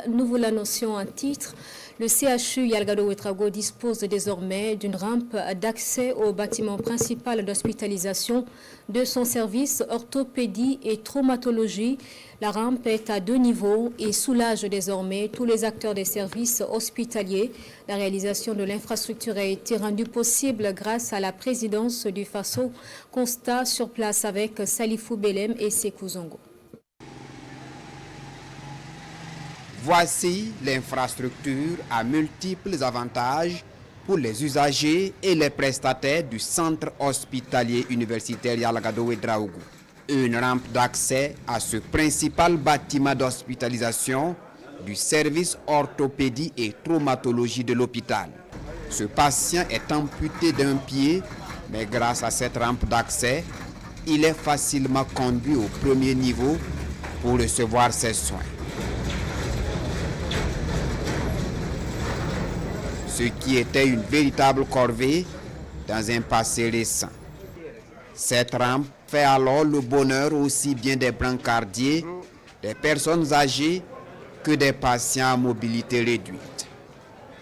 Nous vous l'annoncions en titre, le CHU Yalgado Ouedraogo dispose désormais d'une rampe d'accès au bâtiment principal d'hospitalisation de son service orthopédie et traumatologie. La rampe est à 2 niveaux et soulage désormais tous les acteurs des services hospitaliers. La réalisation de l'infrastructure a été rendue possible grâce à la présidence du FASO. Constat sur place avec Salifou Belem et Sekou Zongo. Voici l'infrastructure à multiples avantages pour les usagers et les prestataires du centre hospitalier universitaire Yalgado Ouedraogo. Une rampe d'accès à ce principal bâtiment d'hospitalisation du service orthopédie et traumatologie de l'hôpital. Ce patient est amputé d'un pied, mais grâce à cette rampe d'accès, il est facilement conduit au premier niveau pour recevoir ses soins. Ce qui était une véritable corvée dans un passé récent. Cette rampe fait alors le bonheur aussi bien des brancardiers, des personnes âgées que des patients à mobilité réduite.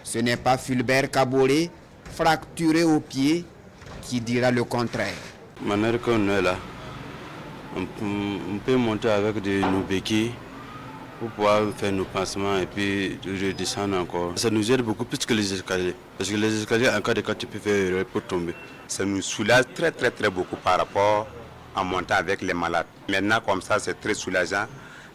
Ce n'est pas Fulbert Kaboré, fracturé au pied, qui dira le contraire. De manière qu'on est là, on peut monter avec nos béquilles pour pouvoir faire nos pansements et puis redescendre encore. Ça nous aide beaucoup plus que les escaliers. Parce que les escaliers, en cas de cas, tu peux faire erreur pour tomber. Ça nous soulage très beaucoup par rapport à monter avec les malades. Maintenant, comme ça, c'est très soulageant.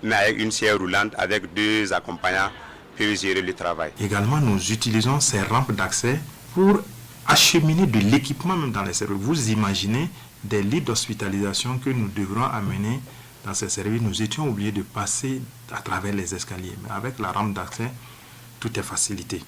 Mais avec une chaise roulante, avec 2 accompagnants, peuvent gérer le travail. Également, nous utilisons ces rampes d'accès pour acheminer de l'équipement même dans les services. Vous imaginez des lits d'hospitalisation que nous devrons amener dans ces services. Nous étions obligés de passer à travers les escaliers. Mais avec la rampe d'accès, tout est facilité.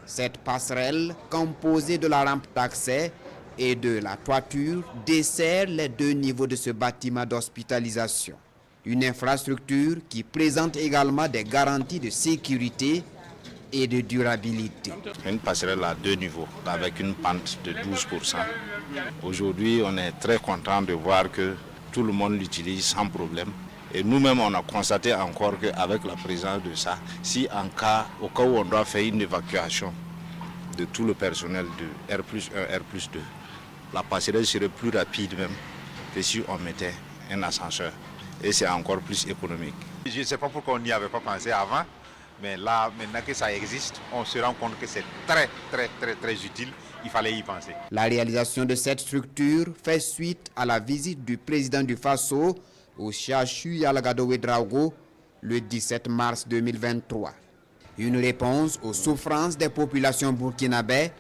Cette passerelle, composée de la rampe d'accès et de la toiture, dessert les 2 niveaux de ce bâtiment d'hospitalisation. Une infrastructure qui présente également des garanties de sécurité et de durabilité. Une passerelle à 2 niveaux, avec une pente de 12%. Aujourd'hui, on est très content de voir que tout le monde l'utilise sans problème. Et nous-mêmes, on a constaté encore qu'avec la présence de ça, si au cas où on doit faire une évacuation de tout le personnel de R+1, R+2, la passerelle serait plus rapide même que si on mettait un ascenseur. Et c'est encore plus économique. Je ne sais pas pourquoi on n'y avait pas pensé avant, mais là, maintenant que ça existe, on se rend compte que c'est très utile. Il fallait y penser. La réalisation de cette structure fait suite à la visite du président du FASO au CHU Yalgado Ouedraogo le 17 mars 2023. Une réponse aux souffrances des populations burkinabè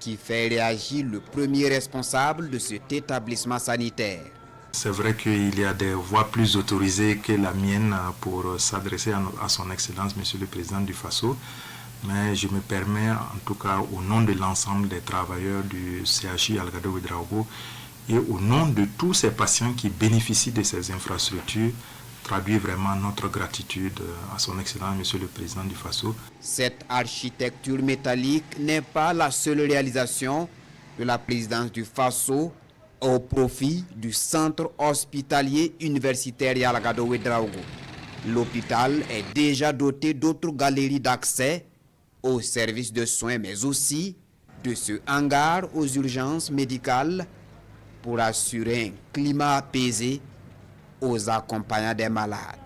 qui fait réagir le premier responsable de cet établissement sanitaire. C'est vrai qu'il y a des voies plus autorisées que la mienne pour s'adresser à son Excellence, Monsieur le Président du FASO. Mais je me permets, en tout cas, au nom de l'ensemble des travailleurs du CHU Yalgado Ouedraogo et au nom de tous ces patients qui bénéficient de ces infrastructures, traduire vraiment notre gratitude à son Excellence, Monsieur le Président du FASO. Cette architecture métallique n'est pas la seule réalisation de la présidence du FASO au profit du centre hospitalier universitaire Yalgado Ouedraogo. L'hôpital est déjà doté d'autres galeries d'accès aux services de soins, mais aussi de ce hangar aux urgences médicales pour assurer un climat apaisé aux accompagnants des malades.